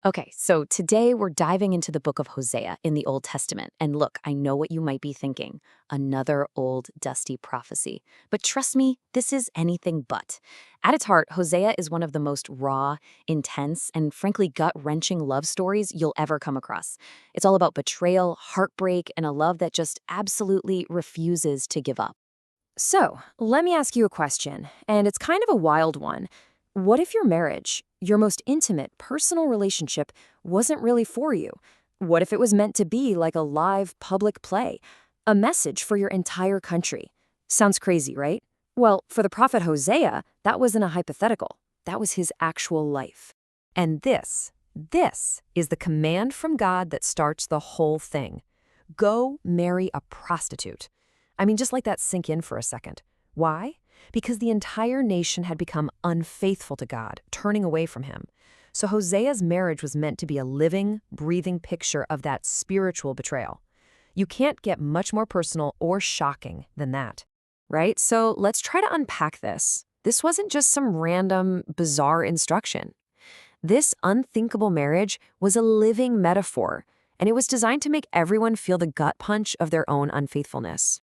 Okay, so today we're diving into the book of Hosea in the Old Testament. And look, I know what you might be thinking, another old, dusty prophecy. But trust me, this is anything but. At its heart, Hosea is one of the most raw, intense, and frankly gut-wrenching love stories you'll ever come across. It's all about betrayal, heartbreak, and a love that just absolutely refuses to give up. So, let me ask you a question, and it's kind of a wild one. What if your marriage, your most intimate, personal relationship, wasn't really for you? What if it was meant to be like a live public play, a message for your entire country? Sounds crazy, right? Well, for the prophet Hosea, that wasn't a hypothetical. That was his actual life. And this is the command from God that starts the whole thing. Go marry a prostitute. I mean, just let that sink in for a second. Why? Because the entire nation had become unfaithful to God, turning away from him. So Hosea's marriage was meant to be a living, breathing picture of that spiritual betrayal. You can't get much more personal or shocking than that, right? So let's try to unpack this. This wasn't just some random, bizarre instruction. This unthinkable marriage was a living metaphor, and it was designed to make everyone feel the gut punch of their own unfaithfulness.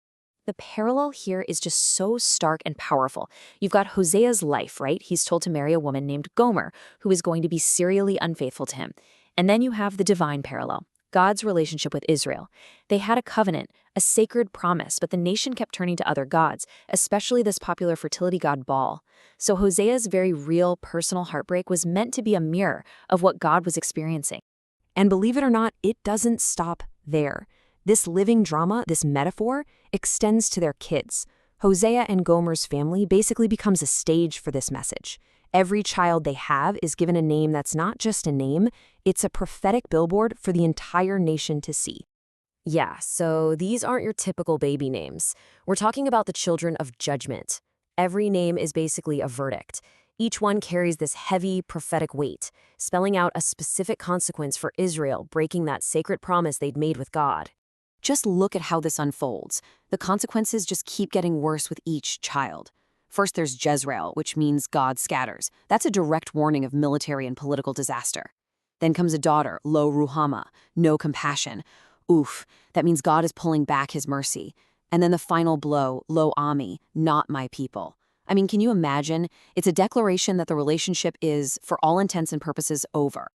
The parallel here is just so stark and powerful. You've got Hosea's life, right? He's told to marry a woman named Gomer, who is going to be serially unfaithful to him. And then you have the divine parallel, God's relationship with Israel. They had a covenant, a sacred promise, but the nation kept turning to other gods, especially this popular fertility god Baal. So Hosea's very real personal heartbreak was meant to be a mirror of what God was experiencing. And believe it or not, it doesn't stop there. This living drama, this metaphor, extends to their kids. Hosea and Gomer's family basically becomes a stage for this message. Every child they have is given a name that's not just a name, it's a prophetic billboard for the entire nation to see. Yeah, so these aren't your typical baby names. We're talking about the children of judgment. Every name is basically a verdict. Each one carries this heavy prophetic weight, spelling out a specific consequence for Israel breaking that sacred promise they'd made with God. Just look at how this unfolds. The consequences just keep getting worse with each child. First, there's Jezreel, which means God scatters. That's a direct warning of military and political disaster. Then comes a daughter, Lo Ruhama, no compassion. Oof, that means God is pulling back his mercy. And then the final blow, Lo Ami, not my people. I mean, can you imagine? It's a declaration that the relationship is, for all intents and purposes, over.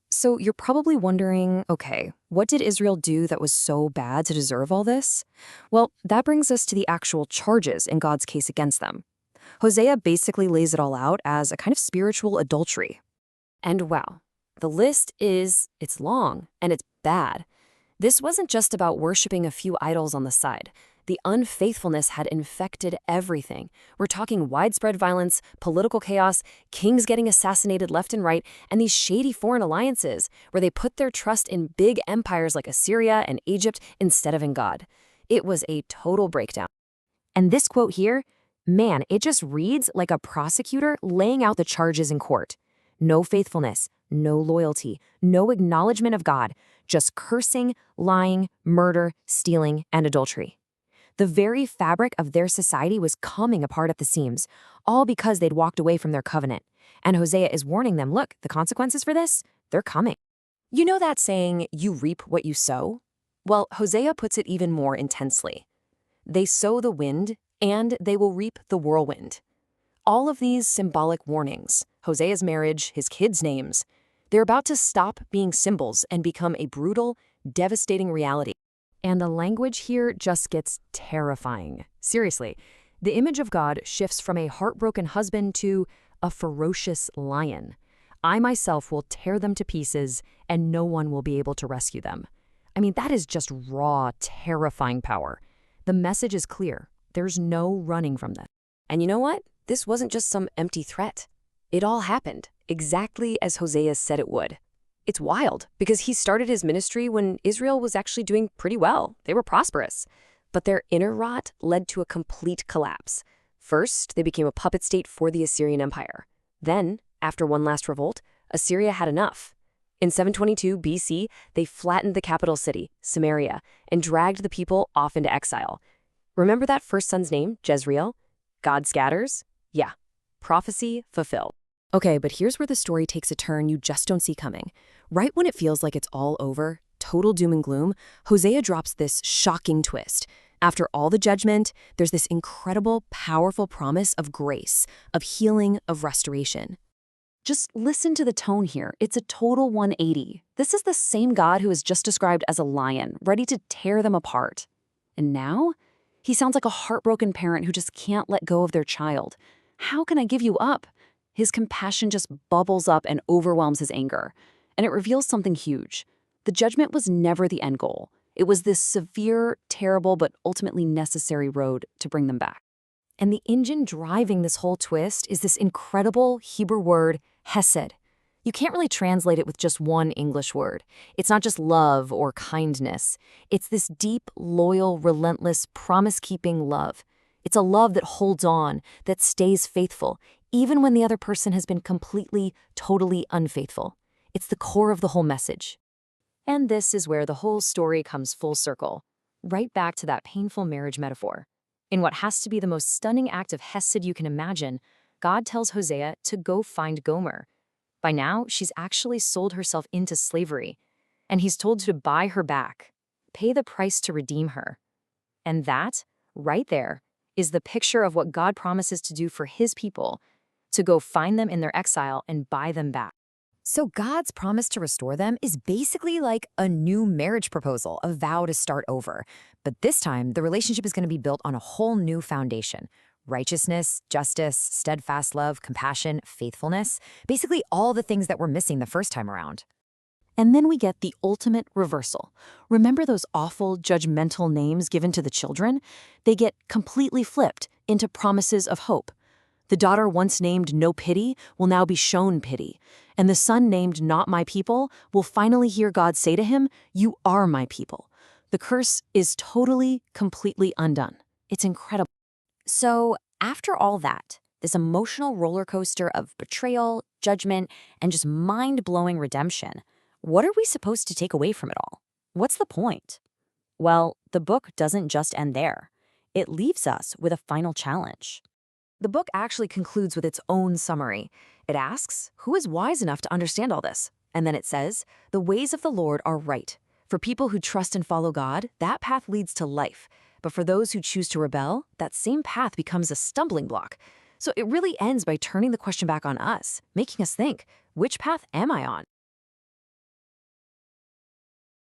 So you're probably wondering, okay, what did Israel do that was so bad to deserve all this? Well, that brings us to the actual charges in God's case against them. Hosea basically lays it all out as a kind of spiritual adultery. And wow, the list it's long and it's bad. This wasn't just about worshiping a few idols on the side. The unfaithfulness had infected everything. We're talking widespread violence, political chaos, kings getting assassinated left and right, and these shady foreign alliances where they put their trust in big empires like Assyria and Egypt instead of in God. It was a total breakdown. And this quote here, man, it just reads like a prosecutor laying out the charges in court. No faithfulness, no loyalty, no acknowledgement of God, just cursing, lying, murder, stealing, and adultery. The very fabric of their society was coming apart at the seams, all because they'd walked away from their covenant. And Hosea is warning them, look, the consequences for this, they're coming. You know that saying, you reap what you sow? Well, Hosea puts it even more intensely. They sow the wind, and they will reap the whirlwind. All of these symbolic warnings, Hosea's marriage, his kids' names, they're about to stop being symbols and become a brutal, devastating reality. And the language here just gets terrifying. Seriously, the image of God shifts from a heartbroken husband to a ferocious lion. I myself will tear them to pieces, and no one will be able to rescue them. I mean, that is just raw, terrifying power. The message is clear. There's no running from this. And you know what? This wasn't just some empty threat. It all happened exactly as Hosea said it would. It's wild, because he started his ministry when Israel was actually doing pretty well. They were prosperous. But their inner rot led to a complete collapse. First, they became a puppet state for the Assyrian Empire. Then, after one last revolt, Assyria had enough. In 722 BC, they flattened the capital city, Samaria, and dragged the people off into exile. Remember that first son's name, Jezreel? God scatters? Yeah. Prophecy fulfilled. Okay, but here's where the story takes a turn you just don't see coming. Right when it feels like it's all over, total doom and gloom, Hosea drops this shocking twist. After all the judgment, there's this incredible, powerful promise of grace, of healing, of restoration. Just listen to the tone here. It's a total 180. This is the same God who is just described as a lion, ready to tear them apart. And now, he sounds like a heartbroken parent who just can't let go of their child. How can I give you up? His compassion just bubbles up and overwhelms his anger. And it reveals something huge. The judgment was never the end goal. It was this severe, terrible, but ultimately necessary road to bring them back. And the engine driving this whole twist is this incredible Hebrew word, hesed. You can't really translate it with just one English word. It's not just love or kindness. It's this deep, loyal, relentless, promise-keeping love. It's a love that holds on, that stays faithful, even when the other person has been completely, totally unfaithful. It's the core of the whole message. And this is where the whole story comes full circle, right back to that painful marriage metaphor. In what has to be the most stunning act of hesed you can imagine, God tells Hosea to go find Gomer. By now, she's actually sold herself into slavery, and he's told to buy her back, pay the price to redeem her. And that, right there, is the picture of what God promises to do for his people, to go find them in their exile and buy them back. So God's promise to restore them is basically like a new marriage proposal, a vow to start over. But this time, the relationship is going to be built on a whole new foundation. Righteousness, justice, steadfast love, compassion, faithfulness. Basically all the things that were missing the first time around. And then we get the ultimate reversal. Remember those awful, judgmental names given to the children? They get completely flipped into promises of hope. The daughter once named No Pity will now be shown pity. And the son named Not My People will finally hear God say to him, You are my people. The curse is totally, completely undone. It's incredible. So after all that, this emotional roller coaster of betrayal, judgment, and just mind-blowing redemption, what are we supposed to take away from it all? What's the point? Well, the book doesn't just end there. It leaves us with a final challenge. The book actually concludes with its own summary. It asks, who is wise enough to understand all this? And then it says, the ways of the Lord are right. For people who trust and follow God, that path leads to life. But for those who choose to rebel, that same path becomes a stumbling block. So it really ends by turning the question back on us, making us think, which path am I on?